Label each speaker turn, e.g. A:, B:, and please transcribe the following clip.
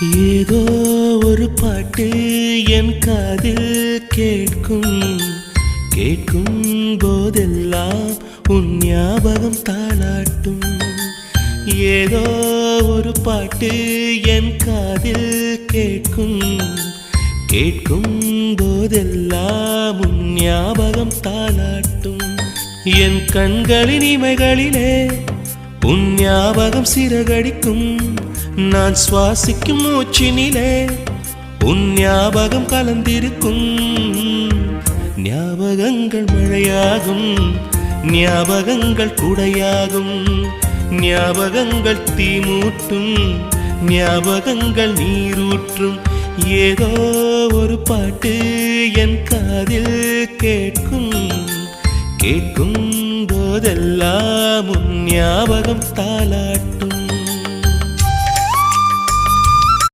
A: ஏதோ ஒரு பாட்டு என் காதில் கேட்கும் கேட்கும் போதெல்லாம் உன் ஞாபகம் தாளாட்டும். ஏதோ ஒரு பாட்டு என் காதில் கேட்கும் கேட்கும் போதெல்லாம் உன் ஞாபகம் தாளாட்டும். என் கண்களின் இமைகளிலே உன் ஞாபகம் சிறகடிக்கும். நான் சுவாசிக்கும் மூச்சினிலே உன் ஞாபகம் கலந்திருக்கும். ஞாபகங்கள் மழையாகும், ஞாபகங்கள் குடையாகும், ஞாபகங்கள் தீமூட்டும், ஞாபகங்கள் நீரூற்றும். ஏதோ ஒரு பாட்டு என் காதில் கேட்கும் கேட்கும் போதெல்லாம் உன் ஞாபகம் தாளாட்டும்.